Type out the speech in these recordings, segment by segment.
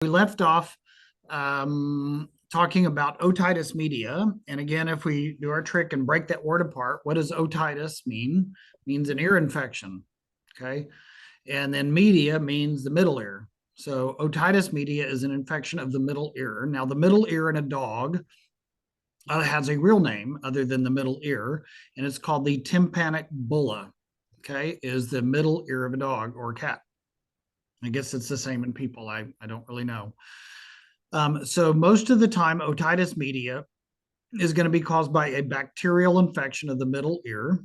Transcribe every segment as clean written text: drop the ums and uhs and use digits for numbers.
We left off talking about otitis media. And again, if we do our trick and break that word apart, what does otitis mean? It means an ear infection. Okay. And then media means the middle ear. So otitis media is an infection of the middle ear. Now, the middle ear in a dog has a real name other than the middle ear, and it's called the tympanic bulla. Okay, is the middle ear of a dog or a cat. I guess it's the same in people. I don't really know. So most of the time, otitis media is going to be caused by a bacterial infection of the middle ear.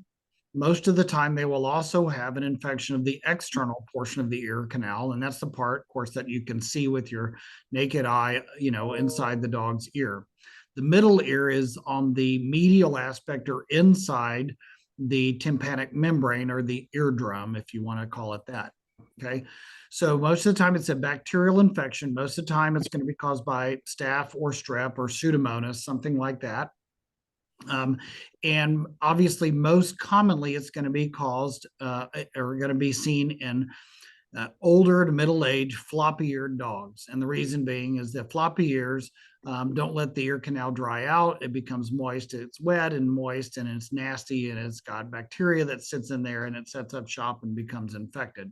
Most of the time, they will also have an infection of the external portion of the ear canal, and that's the part, of course, that you can see with your naked eye, inside the dog's ear. The middle ear is on the medial aspect or inside the tympanic membrane or the eardrum, if you want to call it that. Okay. So most of the time it's a bacterial infection. Most of the time it's going to be caused by staph or strep or pseudomonas, something like that. And obviously, most commonly, it's going to be caused or going to be seen in older to middle-aged floppy-eared dogs. And the reason being is that floppy ears don't let the ear canal dry out. It becomes moist. It's wet and moist, and it's nasty, and it's got bacteria that sits in there, and it sets up shop and becomes infected.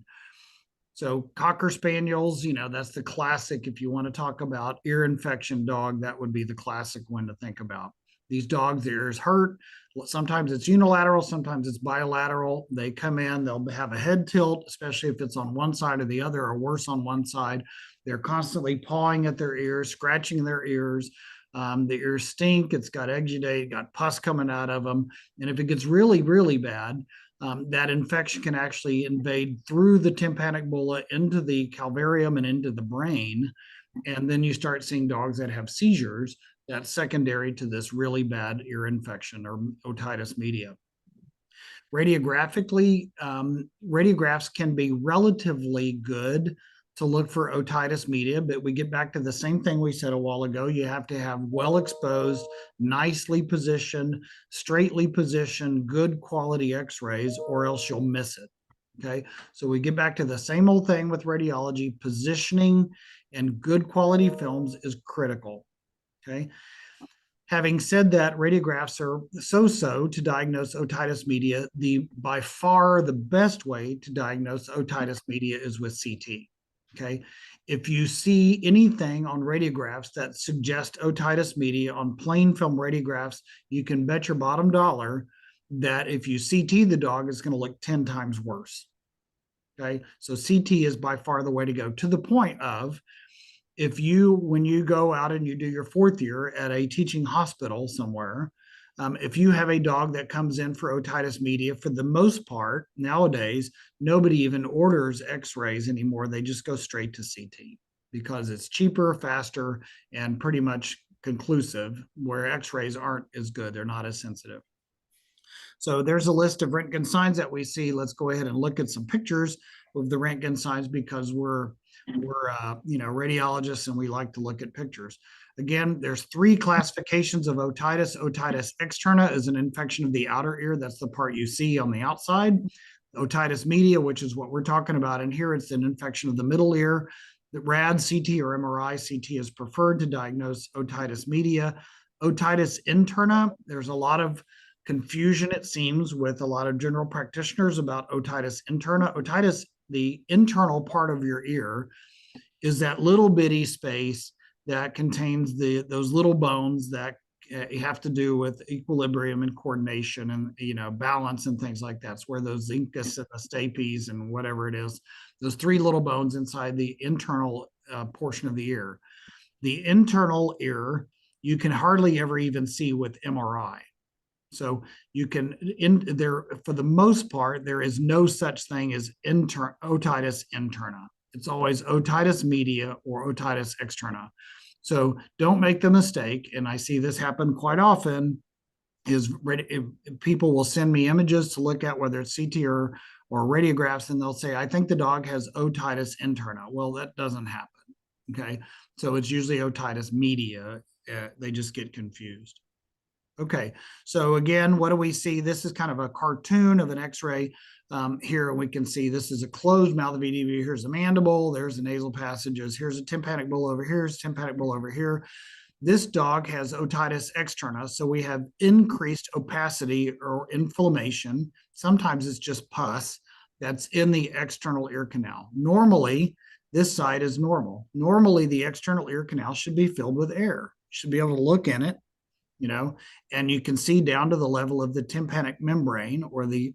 So Cocker Spaniels, that's the classic. If you want to talk about ear infection dog, that would be the classic one to think about. These dogs, their ears hurt. Sometimes it's unilateral, sometimes it's bilateral. They come in, they'll have a head tilt, especially if it's on one side or the other, or worse on one side. They're constantly pawing at their ears, scratching their ears. The ears stink. It's got exudate, got pus coming out of them. And if it gets really, really bad, that infection can actually invade through the tympanic bulla into the calvarium and into the brain. And then you start seeing dogs that have seizures that's secondary to this really bad ear infection or otitis media. Radiographically, radiographs can be relatively good to look for otitis media, but we get back to the same thing we said a while ago. You have to have well exposed, nicely positioned, straightly positioned, good quality x-rays, or else you'll miss it. Okay, so we get back to the same old thing with radiology. Positioning and good quality films is critical. Okay, having said that, radiographs are so-so to diagnose otitis media. By far the best way to diagnose otitis media is with CT. Okay, if you see anything on radiographs that suggest otitis media on plain film radiographs, you can bet your bottom dollar that if you CT the dog, it's going to look 10 times worse. Okay, so CT is by far the way to go, to the point of when you go out and you do your fourth year at a teaching hospital somewhere, if you have a dog that comes in for otitis media, for the most part, nowadays, nobody even orders x-rays anymore. They just go straight to CT because it's cheaper, faster, and pretty much conclusive, where x-rays aren't as good. They're not as sensitive. So there's a list of Röntgen signs that we see. Let's go ahead and look at some pictures of the Röntgen signs because we're radiologists and we like to look at pictures. Again, there's three classifications of otitis. Otitis externa is an infection of the outer ear. That's the part you see on the outside. Otitis media, which is what we're talking about in here, it's an infection of the middle ear. The RAD, CT, or MRI, CT is preferred to diagnose otitis media. Otitis interna, there's a lot of confusion, it seems, with a lot of general practitioners about otitis interna. Otitis, the internal part of your ear, is that little bitty space that contains those little bones that have to do with equilibrium and coordination and balance and things like that. It's where those incus and the stapes and whatever it is, those three little bones inside the internal portion of the ear. The internal ear you can hardly ever even see with MRI. So you can for the most part, there is no such thing as otitis interna. It's always otitis media or otitis externa. So don't make the mistake, and I see this happen quite often, is people will send me images to look at, whether it's CT or radiographs, and they'll say, I think the dog has otitis interna. Well, that doesn't happen. Okay, so it's usually otitis media. They just get confused. Okay, so again, what do we see? This is kind of a cartoon of an X-ray. Here we can see this is a closed mouth of EDV. Here's the mandible. There's the nasal passages. Here's a tympanic bull over here. Here's a tympanic bull over here. This dog has otitis externa, so we have increased opacity or inflammation. Sometimes it's just pus that's in the external ear canal. Normally, this side is normal. Normally, the external ear canal should be filled with air. You should be able to look in it, and you can see down to the level of the tympanic membrane or the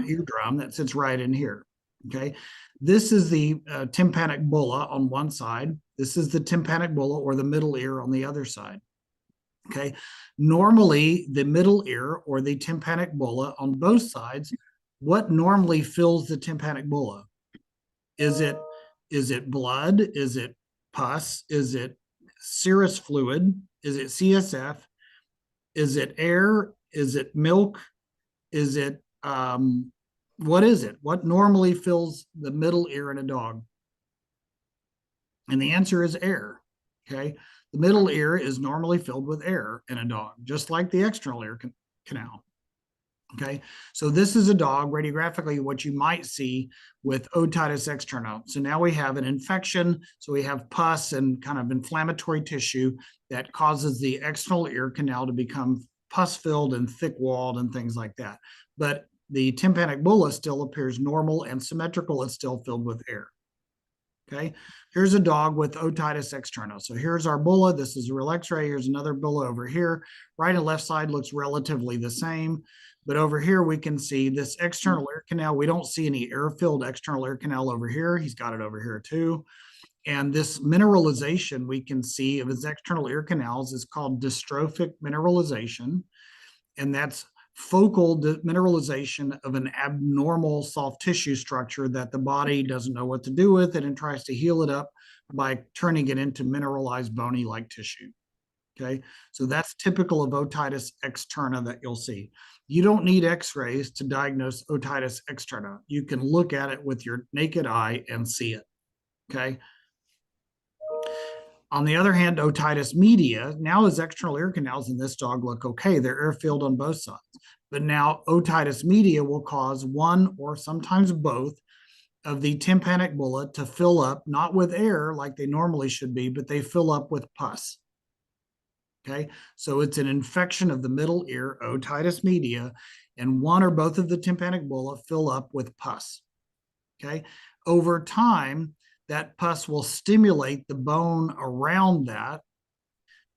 eardrum that sits right in here. Okay, this is the tympanic bulla on one side. This is the tympanic bulla or the middle ear on the other side. Okay, normally the middle ear or the tympanic bulla on both sides, what normally fills the tympanic bulla? Is it blood? Is it pus? Is it serous fluid? Is it CSF? Is it air? Is it milk? Is it what is it? What normally fills the middle ear in a dog? And the answer is air. Okay. The middle ear is normally filled with air in a dog, just like the external ear canal. Okay. So this is a dog radiographically, what you might see with otitis externa. So now we have an infection. So we have pus and kind of inflammatory tissue that causes the external ear canal to become pus filled and thick walled and things like that. But the tympanic bulla still appears normal and symmetrical. It's still filled with air. Okay, here's a dog with otitis externa. So here's our bulla. This is a real X-ray. Here's another bulla over here. Right and left side looks relatively the same. But over here, we can see this external ear canal. We don't see any air-filled external ear canal over here. He's got it over here too. And this mineralization we can see of his external ear canals is called dystrophic mineralization. And that's focal mineralization of an abnormal soft tissue structure that the body doesn't know what to do with it and tries to heal it up by turning it into mineralized bony-like tissue. Okay, so that's typical of otitis externa that you'll see. You don't need x-rays to diagnose otitis externa. You can look at it with your naked eye and see it. Okay. On the other hand, otitis media, now his external ear canals in this dog look okay. They're air-filled on both sides. But now otitis media will cause one or sometimes both of the tympanic bulla to fill up, not with air like they normally should be, but they fill up with pus. Okay, so it's an infection of the middle ear, otitis media, and one or both of the tympanic bulla fill up with pus. Okay, over time, that pus will stimulate the bone around that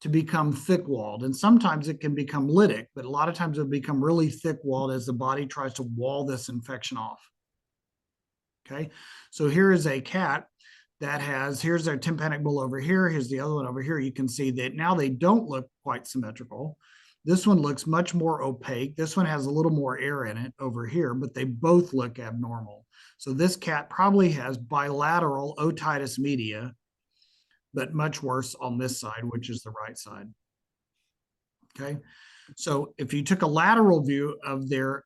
to become thick walled. And sometimes it can become lytic, but a lot of times it'll become really thick walled as the body tries to wall this infection off. Okay, so here is a cat that has, here's our tympanic bulla over here. Here's the other one over here. You can see that now they don't look quite symmetrical. This one looks much more opaque. This one has a little more air in it over here, but they both look abnormal. So this cat probably has bilateral otitis media, but much worse on this side, which is the right side. Okay, so if you took a lateral view of their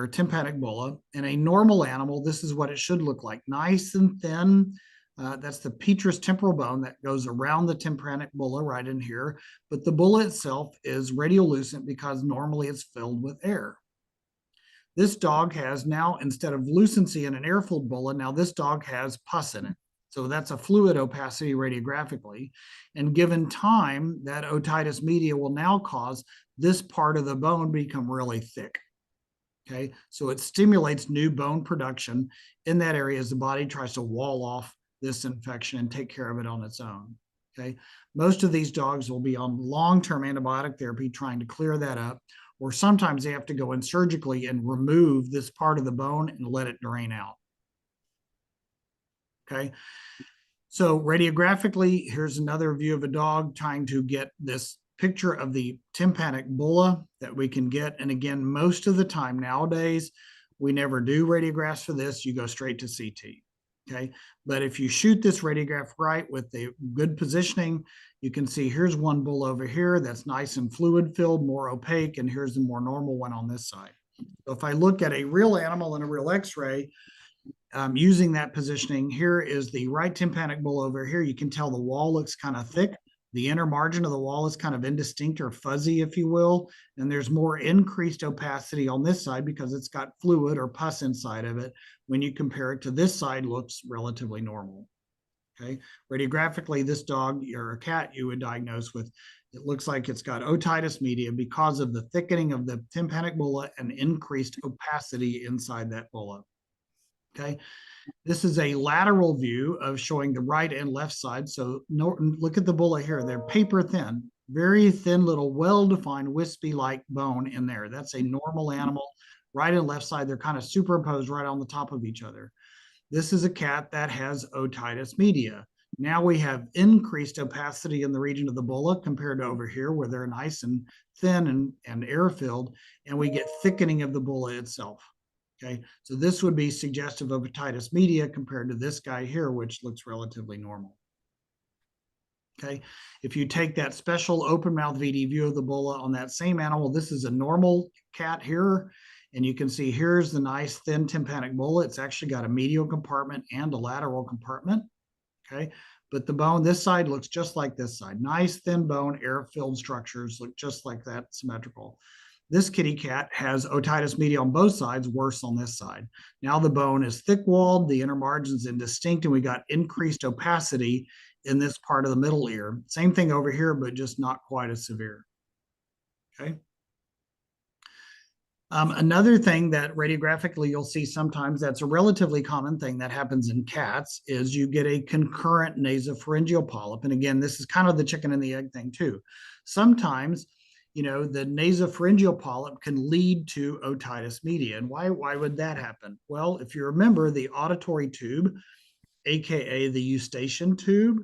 tympanic bulla in a normal animal, this is what it should look like, nice and thin. That's the petrous temporal bone that goes around the tympanic bulla right in here. But the bulla itself is radiolucent because normally it's filled with air. This dog has now, instead of lucency in an air-filled bulla, now this dog has pus in it. So that's a fluid opacity radiographically. And given time, that otitis media will now cause this part of the bone become really thick. Okay, so it stimulates new bone production in that area as the body tries to wall off this infection and take care of it on its own. Okay, most of these dogs will be on long-term antibiotic therapy trying to clear that up, or sometimes they have to go in surgically and remove this part of the bone and let it drain out. Okay, so radiographically, here's another view of a dog trying to get this picture of the tympanic bulla that we can get. And again, most of the time nowadays, we never do radiographs for this. You go straight to CT. Okay. But if you shoot this radiograph right with the good positioning, you can see here's one bull over here that's nice and fluid filled, more opaque, and here's the more normal one on this side. So if I look at a real animal in a real x-ray, using that positioning, here is the right tympanic bulla over here. You can tell the wall looks kind of thick The inner margin of the wall is kind of indistinct or fuzzy, if you will, and there's more increased opacity on this side because it's got fluid or pus inside of it. When you compare it to this side, looks relatively normal. Okay, radiographically, this dog or a cat you would diagnose with, it looks like it's got otitis media because of the thickening of the tympanic bulla and increased opacity inside that bulla. Okay, this is a lateral view of showing the right and left side. So look at the bulla here. They're paper thin, very thin little well-defined wispy-like bone in there. That's a normal animal. Right and left side, they're kind of superimposed right on the top of each other. This is a cat that has otitis media. Now we have increased opacity in the region of the bulla compared to over here where they're nice and thin and air-filled, and we get thickening of the bulla itself. Okay, so this would be suggestive of otitis media compared to this guy here, which looks relatively normal. Okay, if you take that special open mouth VD view of the bulla on that same animal, this is a normal cat here, and you can see here's the nice thin tympanic bulla. It's actually got a medial compartment and a lateral compartment. Okay, but the bone, this side looks just like this side. Nice thin bone, air-filled structures look just like that, symmetrical. This kitty cat has otitis media on both sides, worse on this side. Now the bone is thick-walled, the inner margin's indistinct, and we got increased opacity in this part of the middle ear. Same thing over here, but just not quite as severe. Okay. Another thing that radiographically you'll see sometimes that's a relatively common thing that happens in cats is you get a concurrent nasopharyngeal polyp. And again, this is kind of the chicken and the egg thing too. Sometimes, you know, the nasopharyngeal polyp can lead to otitis media. And why would that happen? Well, if you remember, the auditory tube, AKA the eustachian tube,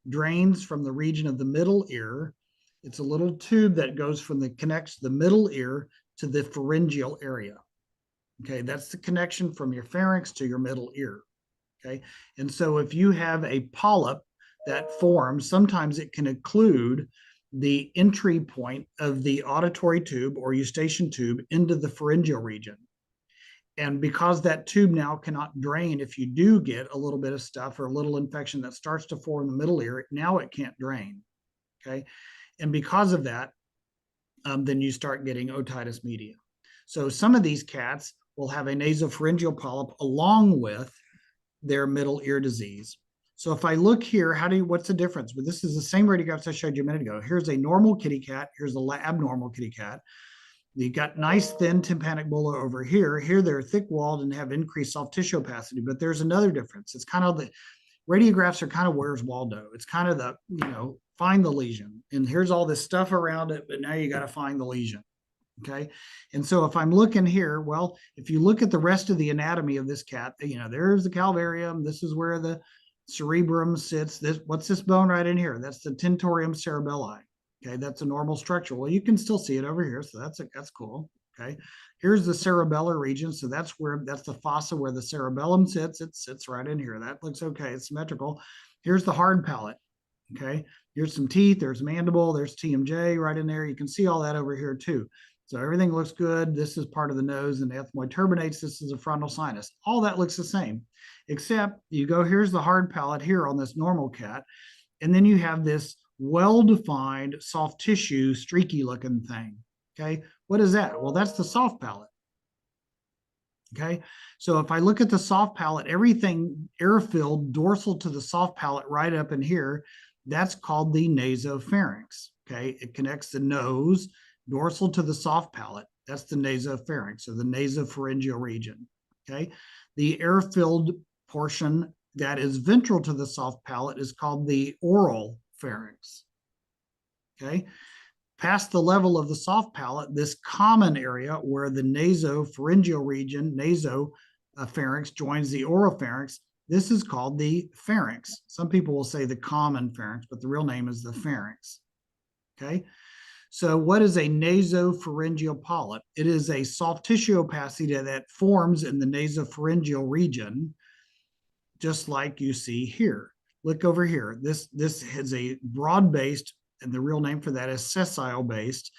drains from the region of the middle ear. It's a little tube that goes from connects the middle ear to the pharyngeal area. Okay, that's the connection from your pharynx to your middle ear. Okay, and so if you have a polyp that forms, sometimes it can occlude the entry point of the auditory tube or eustachian tube into the pharyngeal region. And because that tube now cannot drain, if you do get a little bit of stuff or a little infection that starts to form in the middle ear, now it can't drain. Okay, and because of that, then you start getting otitis media. So some of these cats will have a nasopharyngeal polyp along with their middle ear disease. So if I look here, what's the difference? But this is the same radiographs I showed you a minute ago. Here's a normal kitty cat. Here's the abnormal kitty cat. You got nice thin tympanic bulla over here. Here they're thick-walled and have increased soft tissue opacity, but there's another difference. It's kind of the radiographs are kind of where's Waldo. It's kind of the, you know, find the lesion. And here's all this stuff around it, but now you got to find the lesion. Okay. And so if I'm looking here, well, if you look at the rest of the anatomy of this cat, you know, there's the calvarium. This is where the cerebrum sits. What's this bone right in here? That's the tentorium cerebelli. Okay, that's a normal structure. Well, you can still see it over here, so that's cool. Okay, here's the cerebellar region, so that's the fossa where the cerebellum sits. It sits right in here. That looks okay. It's symmetrical. Here's the hard palate. Okay, here's some teeth. There's mandible. There's TMJ right in there. You can see all that over here too. So everything looks good. This is part of the nose and the ethmoid turbinates. This is a frontal sinus. All that looks the same, except you go, here's the hard palate here on this normal cat, and then you have this well-defined soft tissue, streaky looking thing. Okay, what is that? Well, that's the soft palate. Okay, so if I look at the soft palate, everything air-filled dorsal to the soft palate right up in here, that's called the nasopharynx. Okay, it connects the nose dorsal to the soft palate. That's the nasopharynx, or the nasopharyngeal region. Okay, the air-filled portion that is ventral to the soft palate is called the oral pharynx. Okay, past the level of the soft palate, this common area where the nasopharyngeal region, nasopharynx joins the oropharynx, this is called the pharynx. Some people will say the common pharynx, but the real name is the pharynx. Okay, so what is a nasopharyngeal polyp? It is a soft tissue opacity that forms in the nasopharyngeal region, just like you see here. Look over here. This is a broad-based, and the real name for that is sessile-based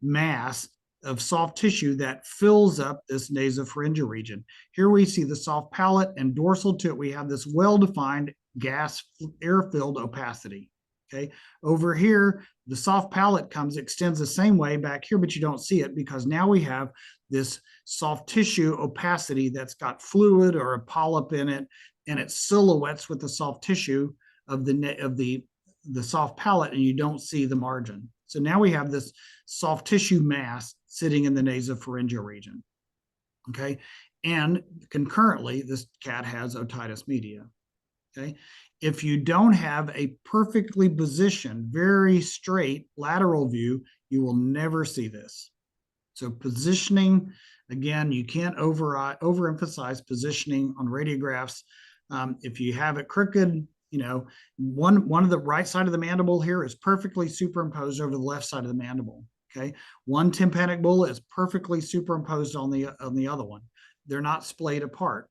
mass of soft tissue that fills up this nasopharyngeal region. Here we see the soft palate, and dorsal to it, we have this well-defined gas air-filled opacity. Okay. Over here, the soft palate extends the same way back here, but you don't see it because now we have this soft tissue opacity that's got fluid or a polyp in it, and it silhouettes with the soft tissue of the soft palate, and you don't see the margin. So now we have this soft tissue mass sitting in the nasopharyngeal region. Okay. And concurrently, this cat has otitis media. Okay. If you don't have a perfectly positioned, very straight lateral view, you will never see this. So positioning, again, you can't overemphasize positioning on radiographs. If you have it crooked, one of the right side of the mandible here is perfectly superimposed over the left side of the mandible. Okay, one tympanic bulla is perfectly superimposed on the other one. They're not splayed apart.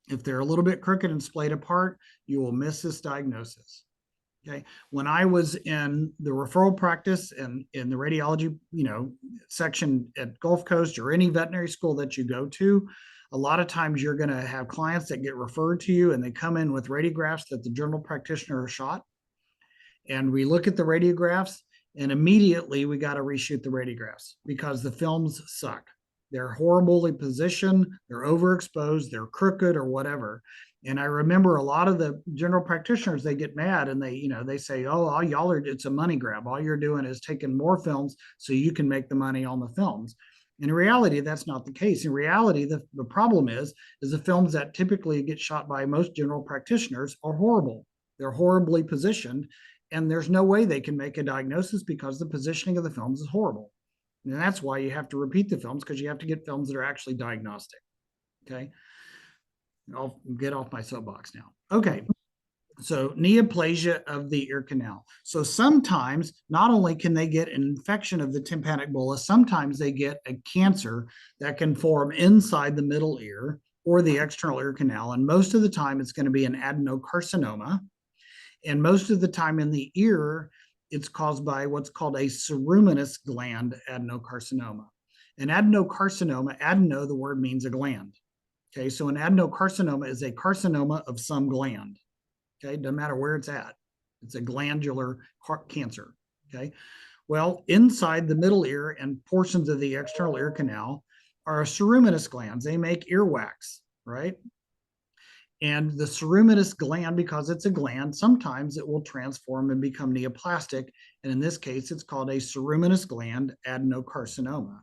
If they're a little bit crooked and splayed apart, you will miss this diagnosis. Okay. When I was in the referral practice and in the radiology, section at Gulf Coast or any veterinary school that you go to, a lot of times you're going to have clients that get referred to you and they come in with radiographs that the general practitioner shot. And we look at the radiographs and immediately we got to reshoot the radiographs because the films suck. They're horribly positioned, they're overexposed, they're crooked or whatever. And I remember a lot of the general practitioners, they get mad and they say, oh, all y'all are, it's a money grab. All you're doing is taking more films so you can make the money on the films. In reality, that's not the case. In reality, the problem is the films that typically get shot by most general practitioners are horrible. They're horribly positioned, and there's no way they can make a diagnosis because the positioning of the films is horrible. And that's why you have to repeat the films, because you have to get films that are actually diagnostic. Okay. I'll get off my soapbox now. Okay. So neoplasia of the ear canal. So sometimes not only can they get an infection of the tympanic bulla, sometimes they get a cancer that can form inside the middle ear or the external ear canal. And most of the time it's going to be an adenocarcinoma. And most of the time in the ear, it's caused by what's called a ceruminous gland adenocarcinoma. An adenocarcinoma, adeno, the word means a gland. Okay, so an adenocarcinoma is a carcinoma of some gland. Okay, doesn't matter where it's at. It's a glandular cancer. Okay, well, inside the middle ear and portions of the external ear canal are ceruminous glands. They make earwax, right? And the ceruminous gland, because it's a gland, sometimes it will transform and become neoplastic. And in this case, it's called a ceruminous gland adenocarcinoma.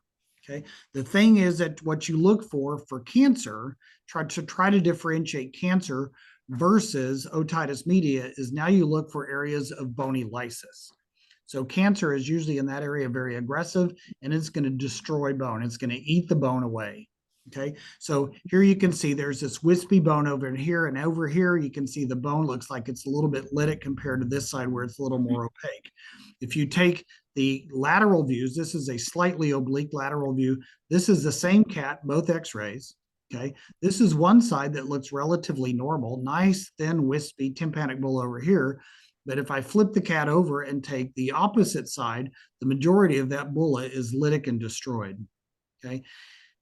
Okay. The thing is that what you look for cancer, try to differentiate cancer versus otitis media, is now you look for areas of bony lysis. So cancer is usually in that area very aggressive, and it's going to destroy bone. It's going to eat the bone away. Okay, so here you can see there's this wispy bone over here, and over here you can see the bone looks like it's a little bit lytic compared to this side where it's a little more opaque. If you take the lateral views, this is a slightly oblique lateral view. This is the same cat, both x-rays. Okay, this is one side that looks relatively normal, nice, thin, wispy tympanic bulla over here. But if I flip the cat over and take the opposite side, the majority of that bulla is lytic and destroyed. Okay.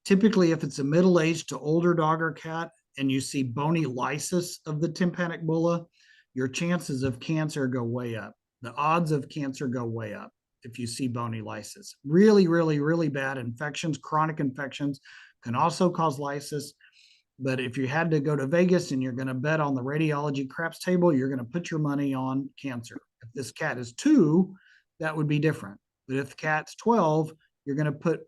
Typically, if it's a middle-aged to older dog or cat and you see bony lysis of the tympanic bulla, your chances of cancer go way up. The odds of cancer go way up if you see bony lysis. Really, really, really bad infections, chronic infections can also cause lysis. But if you had to go to Vegas and you're going to bet on the radiology craps table, you're going to put your money on cancer. If this cat is 2, that would be different. But if the cat's 12, you're going to put,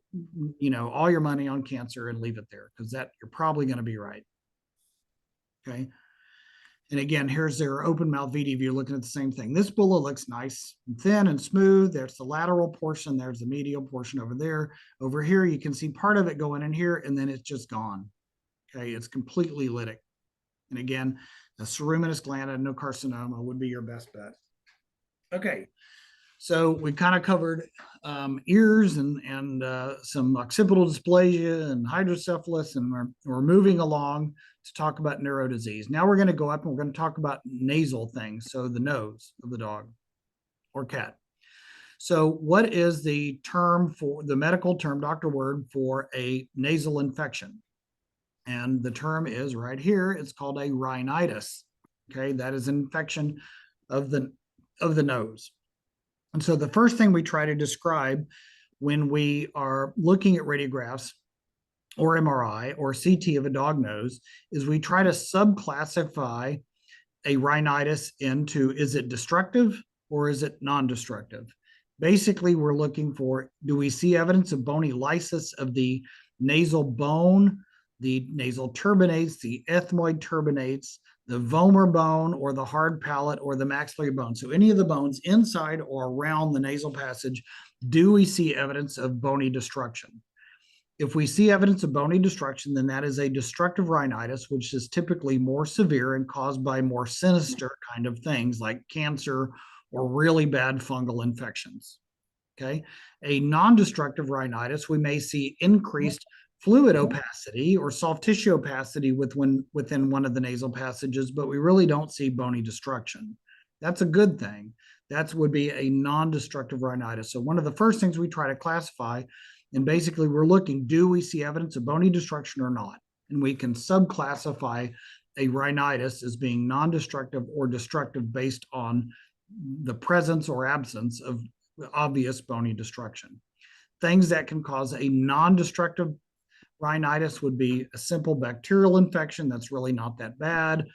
all your money on cancer and leave it there because that you're probably going to be right. Okay. And again, here's their open mouth VD view looking at the same thing. This bulla looks nice and thin and smooth. There's the lateral portion. There's the medial portion over there. Over here, you can see part of it going in here and then it's just gone. Okay. It's completely lytic. And again, the ceruminous gland adenocarcinoma would be your best bet. Okay. So we kind of covered ears and some occipital dysplasia and hydrocephalus, and we're moving along to talk about neurodisease. Now we're going to go up and we're going to talk about nasal things, so the nose of the dog or cat. So what is the term for the medical term, doctor word, for a nasal infection? And the term is right here. It's called a rhinitis. Okay, that is an infection of the of the nose. And so the first thing we try to describe when we are looking at radiographs or MRI or CT of a dog nose is we try to subclassify a rhinitis into, is it destructive or is it non-destructive? Basically, we're looking for, do we see evidence of bony lysis of the nasal bone, the nasal turbinates, the ethmoid turbinates, the vomer bone, or the hard palate, or the maxillary bone? So any of the bones inside or around the nasal passage, do we see evidence of bony destruction? If we see evidence of bony destruction, then that is a destructive rhinitis, which is typically more severe and caused by more sinister kind of things like cancer or really bad fungal infections. Okay. A non-destructive rhinitis, we may see increased fluid opacity or soft tissue opacity within one of the nasal passages, but we really don't see bony destruction. That's a good thing. That would be a non-destructive rhinitis. So one of the first things we try to classify, and basically we're looking, do we see evidence of bony destruction or not? And we can subclassify a rhinitis as being non-destructive or destructive based on the presence or absence of obvious bony destruction. Things that can cause a non-destructive rhinitis would be a simple bacterial infection that's really not that bad,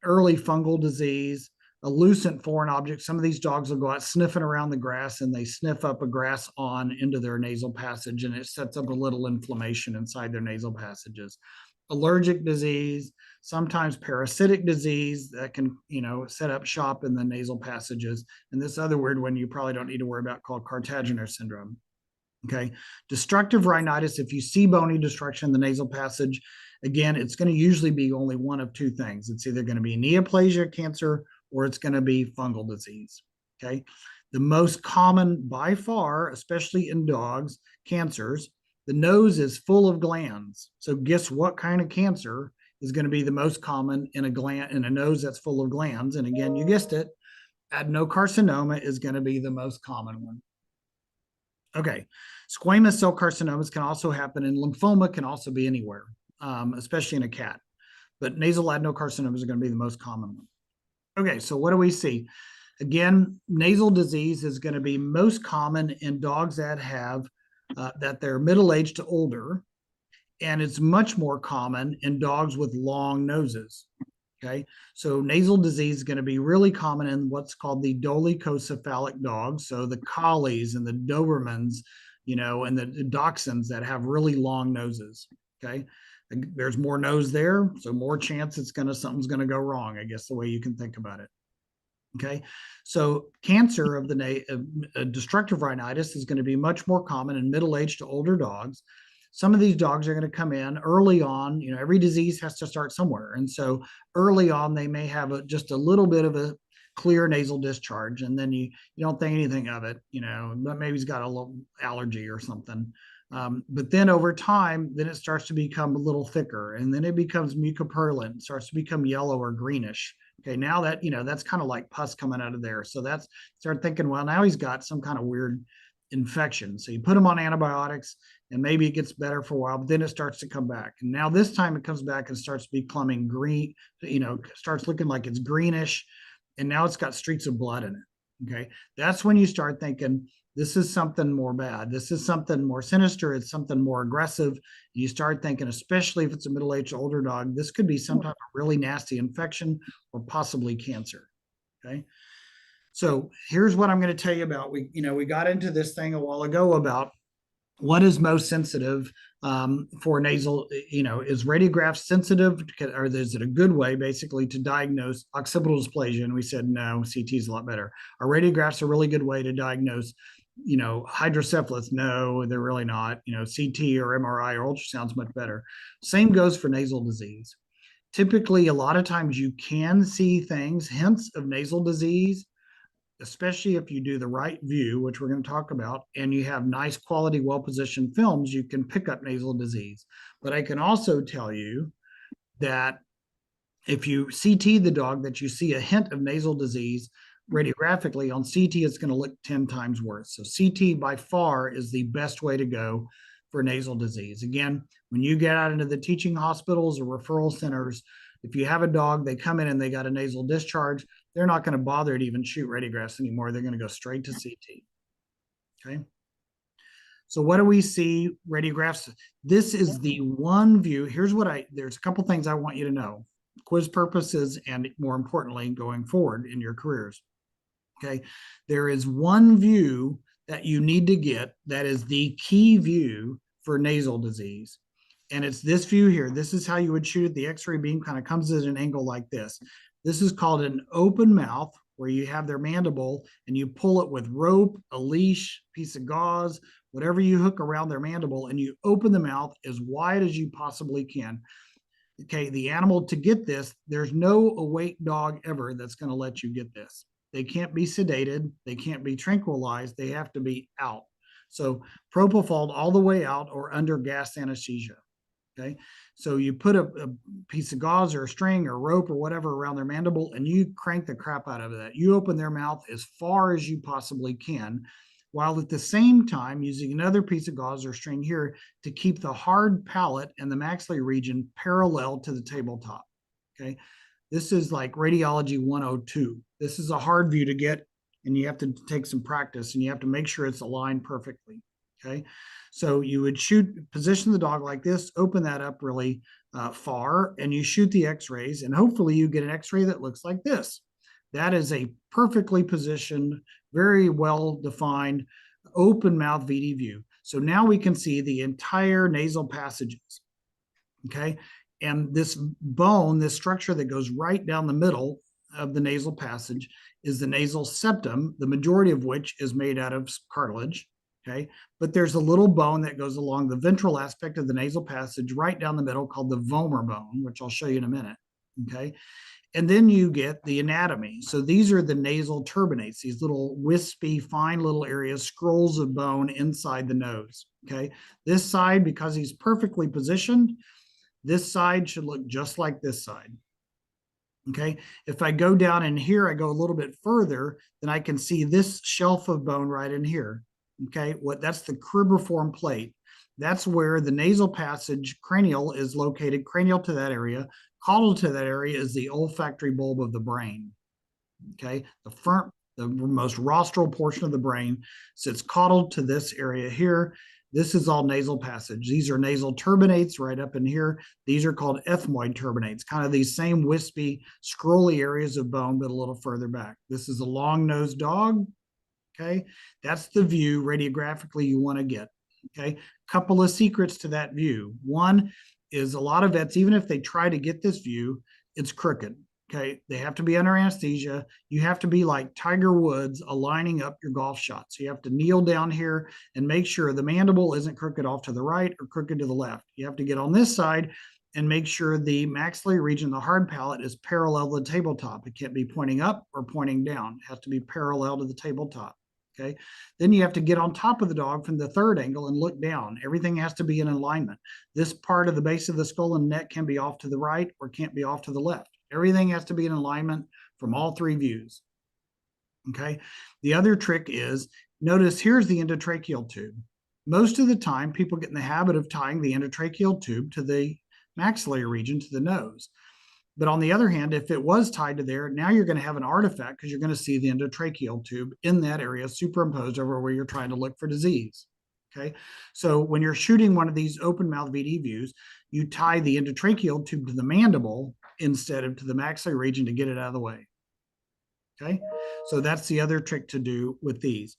early fungal disease, a lucent foreign object. Some of these dogs will go out sniffing around the grass and they sniff up a grass awn into their nasal passage and it sets up a little inflammation inside their nasal passages. Allergic disease, sometimes parasitic disease that can, set up shop in the nasal passages. And this other weird one you probably don't need to worry about called Cartaginer syndrome. Okay. Destructive rhinitis, if you see bony destruction in the nasal passage, again, it's going to usually be only one of two things. It's either going to be neoplasia cancer or it's going to be fungal disease. Okay. The most common by far, especially in dogs, cancers, the nose is full of glands. So guess what kind of cancer is going to be the most common in a nose that's full of glands? And again, you guessed it, adenocarcinoma is going to be the most common one. Okay, squamous cell carcinomas can also happen, and lymphoma can also be anywhere, especially in a cat. But nasal adenocarcinomas are going to be the most common one. Okay, so what do we see? Again, nasal disease is going to be most common in dogs that have that they're middle-aged to older, and it's much more common in dogs with long noses. Okay, so nasal disease is going to be really common in what's called the dolichocephalic dogs. So the collies and the Dobermans, and the dachshunds that have really long noses. Okay, there's more nose there, so more chance something's going to go wrong, I guess, the way you can think about it. Okay, so cancer of the destructive rhinitis is going to be much more common in middle-aged to older dogs. Some of these dogs are going to come in early on. Every disease has to start somewhere. And so early on, they may have just a little bit of a clear nasal discharge. And then you don't think anything of it, but maybe he's got a little allergy or something. But then over time, then it starts to become a little thicker. And then it becomes mucopurulent, starts to become yellow or greenish. Okay, now that, that's kind of like pus coming out of there. So start thinking, well, now he's got some kind of weird infection. So you put him on antibiotics and maybe it gets better for a while, but then it starts to come back. And now this time it comes back and starts becoming green, starts looking like it's greenish. And now it's got streaks of blood in it. Okay. That's when you start thinking, this is something more bad. This is something more sinister. It's something more aggressive. And you start thinking, especially if it's a middle-aged older dog, this could be some type of really nasty infection or possibly cancer. Okay. So here's what I'm going to tell you about. We got into this thing a while ago about what is most sensitive for nasal, is radiograph sensitive, or is it a good way basically to diagnose occipital dysplasia? And we said, no, CT is a lot better. Are radiographs a really good way to diagnose, hydrocephalus? No, they're really not. CT or MRI or ultrasound's much better. Same goes for nasal disease. Typically, a lot of times you can see hints of nasal disease, especially if you do the right view, which we're going to talk about, and you have nice quality, well-positioned films, you can pick up nasal disease. But I can also tell you that if you CT the dog, that you see a hint of nasal disease, radiographically on CT, it's going to look 10 times worse. So CT by far is the best way to go for nasal disease. Again, when you get out into the teaching hospitals or referral centers, if you have a dog, they come in and they got a nasal discharge, they're not going to bother to even shoot radiographs anymore. They're going to go straight to CT. Okay. So what do we see radiographs? This is the one view. Here's what there's a couple things I want you to know, quiz purposes, and more importantly, going forward in your careers. Okay. There is one view that you need to get that is the key view for nasal disease. And it's this view here. This is how you would shoot it. The X-ray beam kind of comes at an angle like this. This is called an open mouth, where you have their mandible and you pull it with rope, a leash, piece of gauze, whatever you hook around their mandible, and you open the mouth as wide as you possibly can. Okay, the animal, to get this, there's no awake dog ever that's going to let you get this. They can't be sedated. They can't be tranquilized. They have to be out. So propofol all the way out or under gas anesthesia. Okay, so you put a piece of gauze or a string or rope or whatever around their mandible, and you crank the crap out of that. You open their mouth as far as you possibly can, while at the same time using another piece of gauze or string here to keep the hard palate and the maxillary region parallel to the tabletop. Okay, this is like radiology 102. This is a hard view to get, and you have to take some practice, and you have to make sure it's aligned perfectly. Okay, so you would position the dog like this, open that up really far, and you shoot the X-rays, and hopefully you get an X-ray that looks like this. That is a perfectly positioned, very well-defined, open mouth VD view. So now we can see the entire nasal passages. Okay, and this bone, this structure that goes right down the middle of the nasal passage, is the nasal septum, the majority of which is made out of cartilage. Okay, but there's a little bone that goes along the ventral aspect of the nasal passage right down the middle called the vomer bone, which I'll show you in a minute. Okay, and then you get the anatomy. So these are the nasal turbinates, these little wispy, fine little areas, scrolls of bone inside the nose. Okay, this side, because he's perfectly positioned, this side should look just like this side. Okay, if I go down in here, I go a little bit further, then I can see this shelf of bone right in here. Okay, that's the cribriform plate. That's where the nasal passage cranial is located, cranial to that area. Caudal to that area is the olfactory bulb of the brain. Okay, the most rostral portion of the brain sits caudal to this area here. This is all nasal passage. These are nasal turbinates right up in here. These are called ethmoid turbinates, kind of these same wispy, scrolly areas of bone, but a little further back. This is a long-nosed dog. Okay, that's the view radiographically you want to get. Okay, couple of secrets to that view. One is a lot of vets, even if they try to get this view, it's crooked. Okay, they have to be under anesthesia. You have to be like Tiger Woods aligning up your golf shots. You have to kneel down here and make sure the mandible isn't crooked off to the right or crooked to the left. You have to get on this side and make sure the maxillary region, the hard palate, is parallel to the tabletop. It can't be pointing up or pointing down. It has to be parallel to the tabletop. Okay, then you have to get on top of the dog from the third angle and look down. Everything has to be in alignment. This part of the base of the skull and neck can be off to the right or can't be off to the left. Everything has to be in alignment from all three views. Okay, the other trick is, notice here's the endotracheal tube. Most of the time, people get in the habit of tying the endotracheal tube to the maxillary region, to the nose. But on the other hand, if it was tied to there, now you're going to have an artifact because you're going to see the endotracheal tube in that area superimposed over where you're trying to look for disease. Okay, so when you're shooting one of these open mouth VD views, you tie the endotracheal tube to the mandible instead of to the maxillary region to get it out of the way. Okay, so that's the other trick to do with these.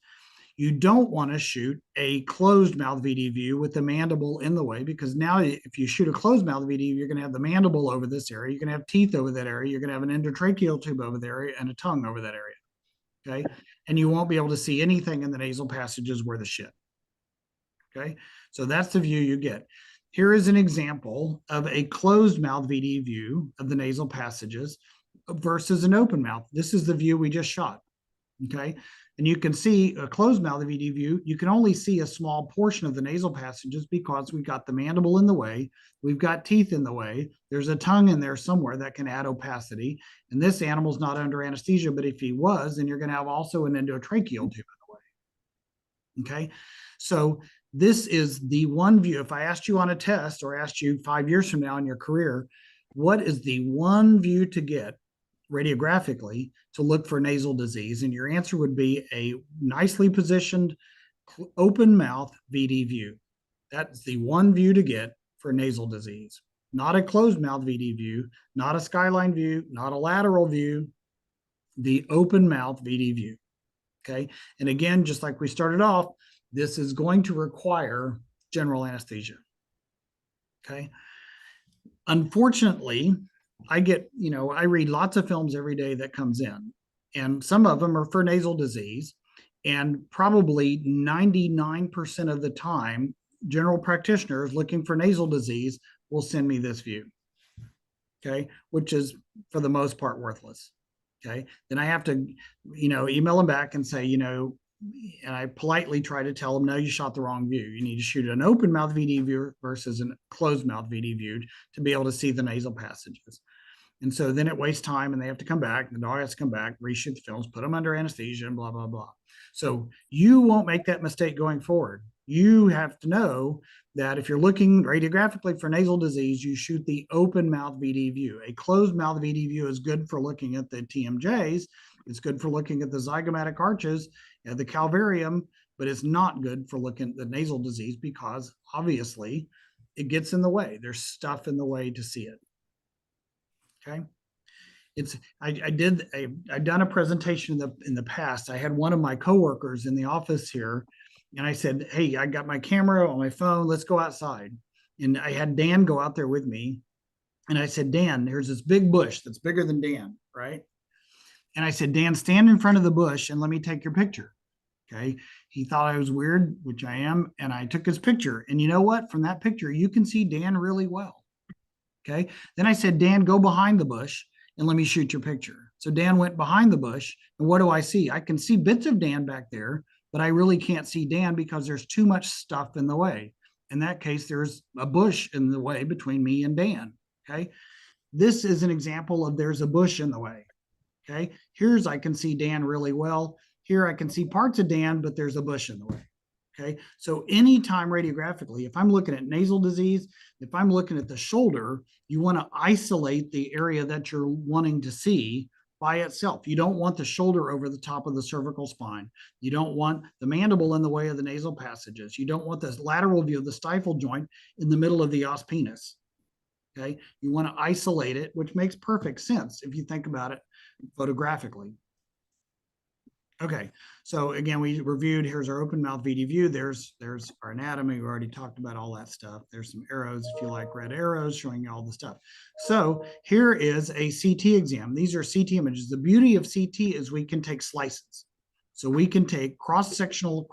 You don't want to shoot a closed mouth VD view with the mandible in the way, because now if you shoot a closed mouth VD, you're going to have the mandible over this area. You're going to have teeth over that area. You're going to have an endotracheal tube over there and a tongue over that area. Okay. And you won't be able to see anything in the nasal passages worth a shit. Okay. So that's the view you get. Here is an example of a closed mouth VD view of the nasal passages versus an open mouth. This is the view we just shot. Okay. And you can see a closed mouth VD view, you can only see a small portion of the nasal passages because we've got the mandible in the way, we've got teeth in the way, there's a tongue in there somewhere that can add opacity, and this animal's not under anesthesia, but if he was, then you're going to have also an endotracheal tube in the way. Okay, so this is the one view. If I asked you on a test or asked you 5 years from now in your career, what is the one view to get? radiographically to look for nasal disease? And your answer would be a nicely positioned open mouth VD view. That's the one view to get for nasal disease, not a closed mouth VD view, not a skyline view, not a lateral view, the open mouth VD view. Okay. And again, just like we started off, this is going to require general anesthesia. Okay. Unfortunately, I read lots of films every day that comes in, and some of them are for nasal disease. And probably 99% of the time, general practitioners looking for nasal disease will send me this view. Okay. Which is for the most part worthless. Okay. Then I have to, email them back and say, and I politely try to tell them, no, you shot the wrong view. You need to shoot an open mouth VD view versus a closed mouth VD view to be able to see the nasal passages. And so then it wastes time and they have to come back. The dog has to come back, reshoot the films, put them under anesthesia and blah, blah, blah. So you won't make that mistake going forward. You have to know that if you're looking radiographically for nasal disease, you shoot the open mouth VD view. A closed mouth VD view is good for looking at the TMJs. It's good for looking at the zygomatic arches, the calvarium, but it's not good for looking at the nasal disease because obviously it gets in the way. There's stuff in the way to see it. Okay. I've done a presentation in the past. I had one of my coworkers in the office here, and I said, hey, I got my camera on my phone. Let's go outside. And I had Dan go out there with me. And I said, Dan, there's this big bush that's bigger than Dan, right? And I said, Dan, stand in front of the bush and let me take your picture. Okay. He thought I was weird, which I am. And I took his picture. And you know what? From that picture, you can see Dan really well. Okay. Then I said, Dan, go behind the bush and let me shoot your picture. So Dan went behind the bush. And what do I see? I can see bits of Dan back there, but I really can't see Dan because there's too much stuff in the way. In that case, there's a bush in the way between me and Dan. Okay. This is an example of there's a bush in the way. Okay. Here's, I can see Dan really well. Here I can see parts of Dan, but there's a bush in the way. Okay. So anytime radiographically, if I'm looking at nasal disease, if I'm looking at the shoulder, you want to isolate the area that you're wanting to see by itself. You don't want the shoulder over the top of the cervical spine. You don't want the mandible in the way of the nasal passages. You don't want the lateral view of the stifle joint in the middle of the os penis. Okay. You want to isolate it, which makes perfect sense if you think about it photographically. Okay, so again, we reviewed, here's our open mouth VD view. There's our anatomy. We already talked about all that stuff. There's some arrows, if you like red arrows, showing you all the stuff. So here is a CT exam. These are CT images. The beauty of CT is we can take slices. So we can take cross-sectional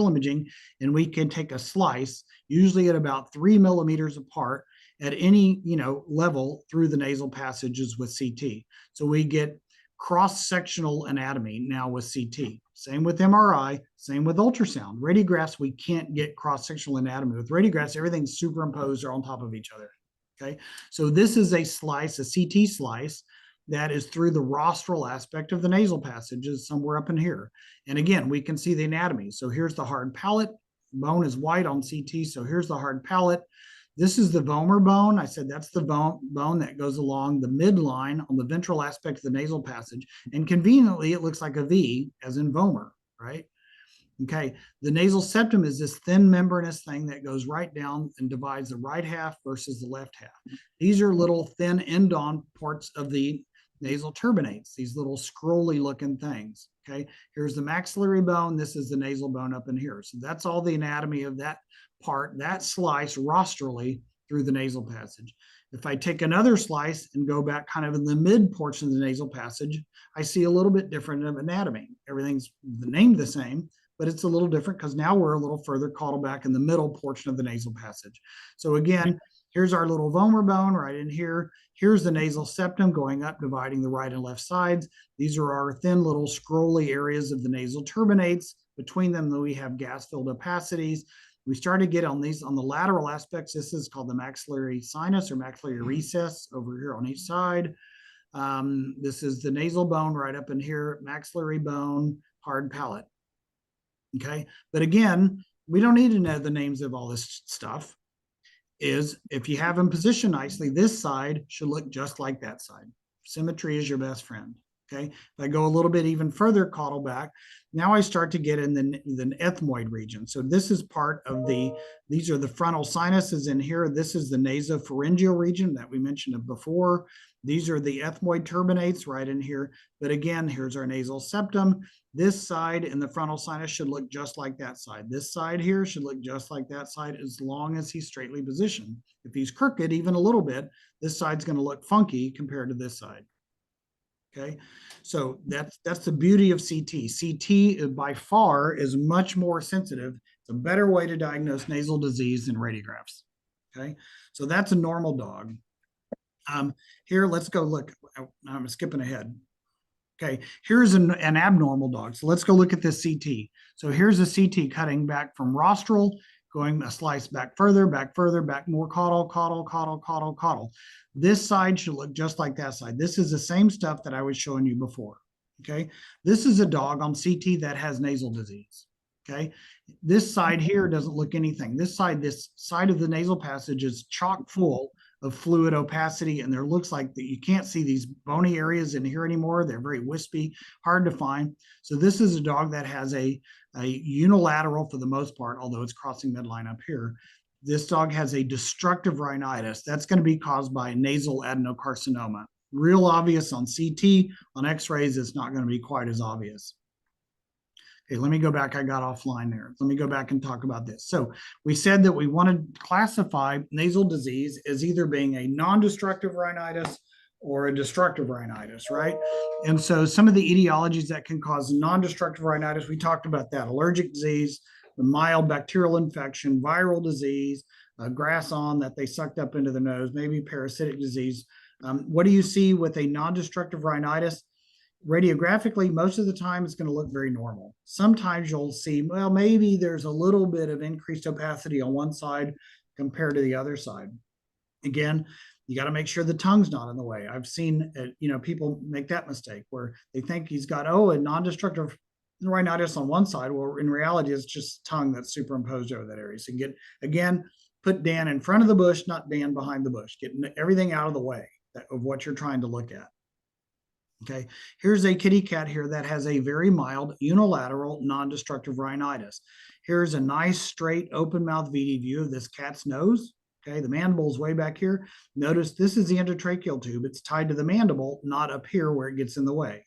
imaging, and we can take a slice, usually at about 3 millimeters apart at any level through the nasal passages with CT. So we get cross-sectional anatomy now with CT. Same with MRI, same with ultrasound. Radiographs, we can't get cross-sectional anatomy. With radiographs, everything's superimposed or on top of each other. Okay, so this is a slice, a CT slice, that is through the rostral aspect of the nasal passages somewhere up in here. And again, we can see the anatomy. So here's the hard palate. Bone is white on CT, so here's the hard palate. This is the vomer bone. I said that's the bone that goes along the midline on the ventral aspect of the nasal passage. And conveniently, it looks like a V, as in vomer, right? Okay, the nasal septum is this thin membranous thing that goes right down and divides the right half versus the left half. These are little thin end-on parts of the nasal turbinates, these little scrolly looking things. Okay, here's the maxillary bone. This is the nasal bone up in here. So that's all the anatomy of that part, that slice rostrally through the nasal passage. If I take another slice and go back kind of in the mid portion of the nasal passage, I see a little bit different of anatomy. Everything's named the same, but it's a little different because now we're a little further caught back in the middle portion of the nasal passage. So again, here's our little vomer bone right in here. Here's the nasal septum going up, dividing the right and left sides. These are our thin little scrolly areas of the nasal turbinates. Between them, we have gas-filled opacities. We start to get on these, on the lateral aspects. This is called the maxillary sinus or maxillary recess over here on each side. This is the nasal bone right up in here, maxillary bone, hard palate. Okay, but again, we don't need to know the names of all this stuff. Is if you have them positioned nicely, this side should look just like that side. Symmetry is your best friend. Okay. If I go a little bit even further caudal back, now I start to get in the ethmoid region. So this is part of these are the frontal sinuses in here. This is the nasopharyngeal region that we mentioned before. These are the ethmoid turbinates right in here. But again, here's our nasal septum. This side in the frontal sinus should look just like that side. This side here should look just like that side as long as he's straightly positioned. If he's crooked even a little bit, this side's going to look funky compared to this side. Okay, so that's the beauty of CT. CT by far is much more sensitive. It's a better way to diagnose nasal disease than radiographs. Okay, so that's a normal dog. Here, let's go look. I'm skipping ahead. Okay, here's an abnormal dog. So let's go look at this CT. So here's a CT cutting back from rostral, going a slice back, back more caudal, caudal, caudal, caudal, caudal. This side should look just like that side. This is the same stuff that I was showing you before. Okay, this is a dog on CT that has nasal disease. Okay, this side here doesn't look anything. This side of the nasal passage is chock full of fluid opacity, and there looks like that you can't see these bony areas in here anymore. They're very wispy, hard to find. So this is a dog that has a unilateral, for the most part, although it's crossing midline up here. This dog has a destructive rhinitis. That's going to be caused by nasal adenocarcinoma. Real obvious on CT. On x-rays, it's not going to be quite as obvious. Okay, let me go back. I got offline there. Let me go back and talk about this. So we said that we want to classify nasal disease as either being a non-destructive rhinitis or a destructive rhinitis, right? And so some of the etiologies that can cause non-destructive rhinitis, we talked about that: allergic disease, the mild bacterial infection, viral disease, grass on that they sucked up into the nose, maybe parasitic disease. What do you see with a non-destructive rhinitis? Radiographically, most of the time it's going to look very normal. Sometimes you'll see, well, maybe there's a little bit of increased opacity on one side compared to the other side. Again, you got to make sure the tongue's not in the way. I've seen, people make that mistake where they think he's got, a non-destructive rhinitis on one side. Well, in reality, it's just tongue that's superimposed over that area. So put Dan in front of the bush, not Dan behind the bush. Get everything out of the way of what you're trying to look at. Okay, here's a kitty cat here that has a very mild unilateral non-destructive rhinitis. Here's a nice straight open mouth VD view of this cat's nose. Okay, the mandible is way back here. Notice this is the endotracheal tube. It's tied to the mandible, not up here where it gets in the way.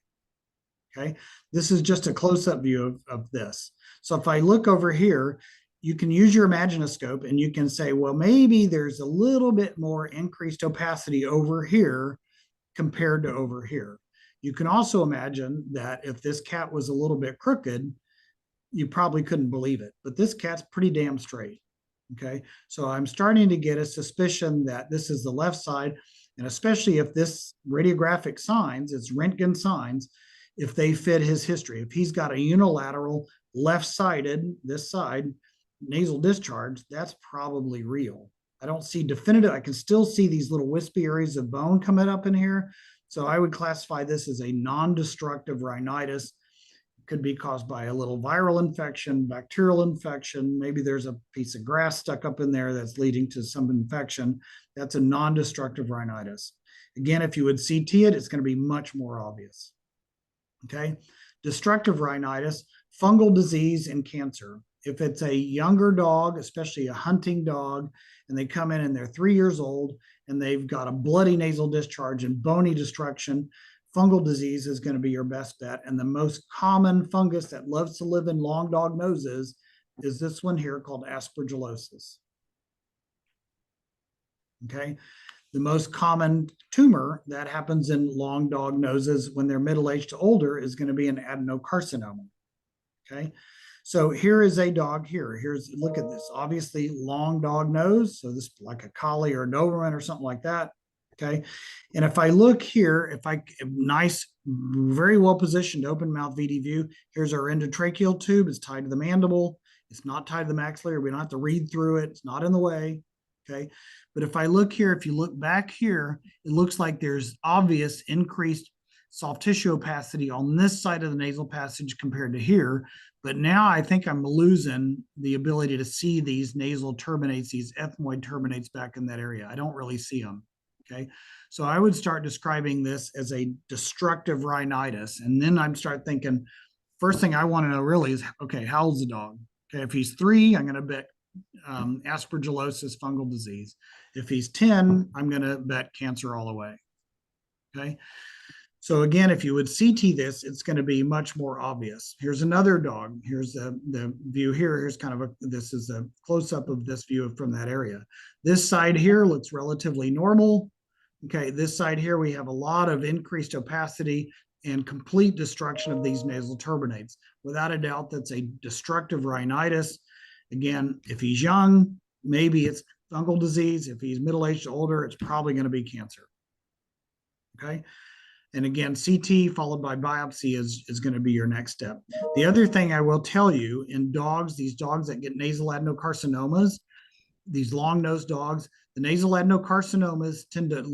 Okay, this is just a close-up view of this. So if I look over here, you can use your imaginoscope and you can say, well, maybe there's a little bit more increased opacity over here compared to over here. You can also imagine that if this cat was a little bit crooked, you probably couldn't believe it. But this cat's pretty damn straight. Okay, so I'm starting to get a suspicion that this is the left side, and especially if this radiographic signs, it's Röntgen signs, if they fit his history. If he's got a unilateral left-sided, this side, nasal discharge, that's probably real. I don't see definitive. I can still see these little wispy areas of bone coming up in here. So I would classify this as a non-destructive rhinitis. It could be caused by a little viral infection, bacterial infection. Maybe there's a piece of grass stuck up in there that's leading to some infection. That's a non-destructive rhinitis. Again, if you would CT it, it's going to be much more obvious. Okay, destructive rhinitis, fungal disease and cancer. If it's a younger dog, especially a hunting dog, and they come in and they're 3 years old and they've got a bloody nasal discharge and bony destruction, fungal disease is going to be your best bet. And the most common fungus that loves to live in long dog noses is this one here called aspergillosis. Okay. The most common tumor that happens in long dog noses when they're middle-aged to older is going to be an adenocarcinoma. Okay. So here is a dog here. Look at this, obviously long dog nose. So this like a collie or a Doberman or something like that. Okay. And if I look here, nice, very well positioned open mouth VD view, here's our endotracheal tube. It's tied to the mandible. It's not tied to the maxillary. We don't have to read through it. It's not in the way. Okay. But if I look here, if you look back here, it looks like there's obvious increased soft tissue opacity on this side of the nasal passage compared to here. But now I think I'm losing the ability to see these nasal terminates, these ethmoid terminates back in that area. I don't really see them. Okay, so I would start describing this as a destructive rhinitis, and then I'd start thinking, first thing I want to know really is, okay, how old's the dog? Okay, if he's 3, I'm going to bet aspergillosis, fungal disease. If he's 10, I'm going to bet cancer all the way. Okay, so again, if you would CT this, it's going to be much more obvious. Here's another dog. Here's the view here. Here's kind of this is a close-up of this view from that area. This side here looks relatively normal. Okay, this side here, we have a lot of increased opacity and complete destruction of these nasal turbinates. Without a doubt, that's a destructive rhinitis. Again, if he's young, maybe it's fungal disease. If he's middle-aged or older, it's probably going to be cancer. Okay. And again, CT followed by biopsy is going to be your next step. The other thing I will tell you, in dogs, these dogs that get nasal adenocarcinomas, these long-nosed dogs, the nasal adenocarcinomas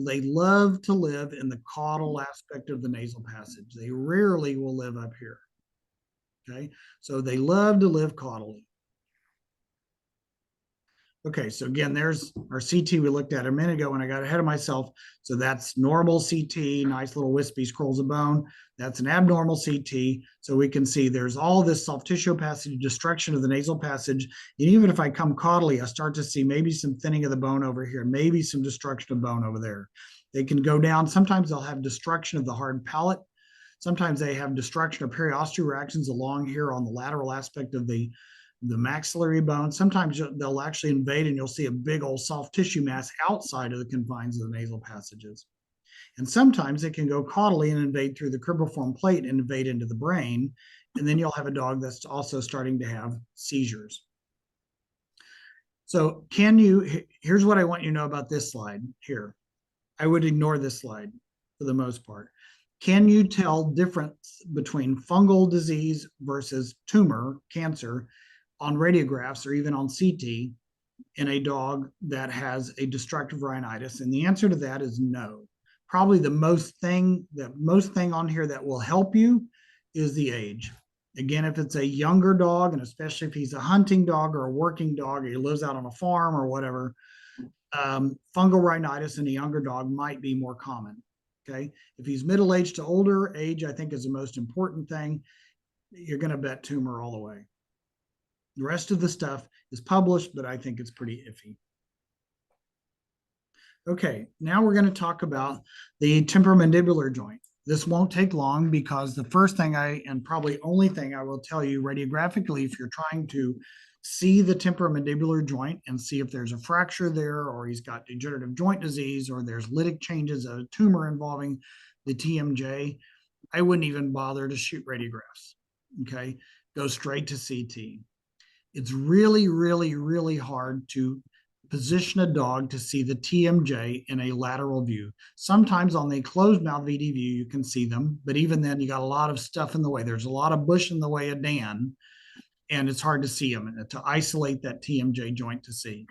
they love to live in the caudal aspect of the nasal passage. They rarely will live up here. Okay, so they love to live caudally. Okay, so again, there's our CT we looked at a minute ago when I got ahead of myself. So that's normal CT, nice little wispy scrolls of bone. That's an abnormal CT. So we can see there's all this soft tissue opacity, destruction of the nasal passage. And even if I come caudally, I start to see maybe some thinning of the bone over here, maybe some destruction of bone over there. They can go down. Sometimes they'll have destruction of the hard palate. Sometimes they have destruction of periosteal reactions along here on the lateral aspect of the maxillary bone. Sometimes they'll actually invade and you'll see a big old soft tissue mass outside of the confines of the nasal passages. And sometimes it can go caudally and invade through the cribriform plate and invade into the brain. And then you'll have a dog that's also starting to have seizures. So here's what I want you to know about this slide here. I would ignore this slide for the most part. Can you tell difference between fungal disease versus tumor, cancer, on radiographs or even on CT in a dog that has a destructive rhinitis? And the answer to that is no. Probably the most thing on here that will help you is the age. Again, if it's a younger dog, and especially if he's a hunting dog or a working dog, or he lives out on a farm or whatever, fungal rhinitis in a younger dog might be more common. Okay, if he's middle-aged to older, age I think is the most important thing. You're going to bet tumor all the way. The rest of the stuff is published, but I think it's pretty iffy. Okay, now we're going to talk about the temporomandibular joint. This won't take long because the first thing and probably only thing I will tell you radiographically, if you're trying to see the temporomandibular joint and see if there's a fracture there, or he's got degenerative joint disease, or there's lytic changes, a tumor involving the TMJ, I wouldn't even bother to shoot radiographs. Okay, go straight to CT. It's really, really, really hard to position a dog to see the TMJ in a lateral view. Sometimes on the closed mouth VD view, you can see them, but even then you got a lot of stuff in the way. There's a lot of bush in the way of Dan, and it's hard to see them, to isolate that TMJ joint to see.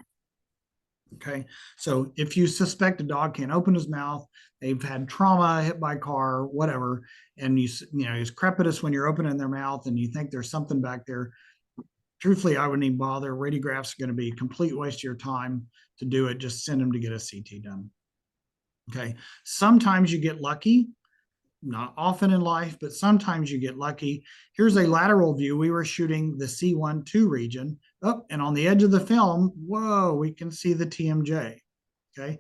Okay, so if you suspect a dog can't open his mouth, they've had trauma, hit by a car, whatever, and you know he's crepitus when you're opening their mouth and you think there's something back there, truthfully, I wouldn't even bother. Radiographs are going to be a complete waste of your time to do it. Just send them to get a CT done. Okay, sometimes you get lucky. Not often in life, but sometimes you get lucky. Here's a lateral view. We were shooting the C1-2 region. Oh, and on the edge of the film, whoa, we can see the TMJ. Okay,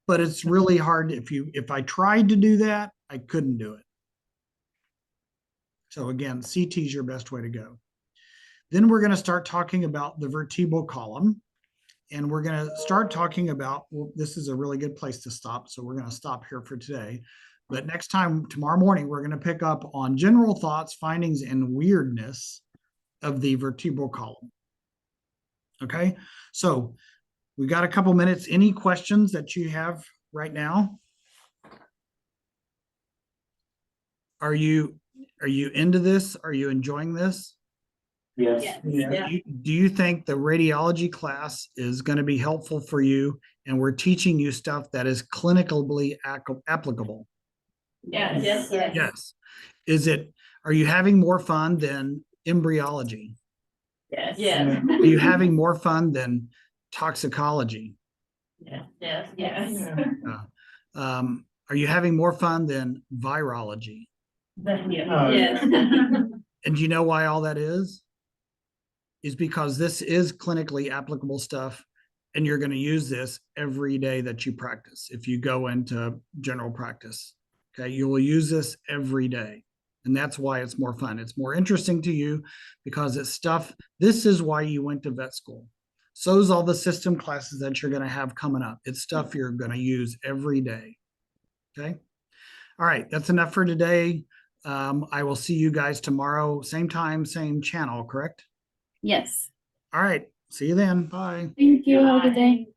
but it's really hard. If I tried to do that, I couldn't do it. So again, CT is your best way to go. Then we're going to start talking about the vertebral column. And we're going to start talking about, well, this is a really good place to stop. So we're going to stop here for today. But next time, tomorrow morning, we're going to pick up on general thoughts, findings, and weirdness of the vertebral column. Okay, so we got a couple minutes. Any questions that you have right now? Are you into this? Are you enjoying this? Yes. Do you think the radiology class is going to be helpful for you, and we're teaching you stuff that is clinically applicable? Yes. Yes. Are you having more fun than embryology? Yes. Are you having more fun than toxicology? Yes. Are you having more fun than virology? Yes. And do you know why all that is? Is because this is clinically applicable stuff, and you're going to use this every day that you practice. If you go into general practice, okay, you will use this every day. And that's why it's more fun. It's more interesting to you because it's stuff. This is why you went to vet school. So is all the system classes that you're going to have coming up. It's stuff you're going to use every day. Okay. All right. That's enough for today. I will see you guys tomorrow, same time, same channel, correct? Yes. All right. See you then. Bye. Thank you. Have a good day.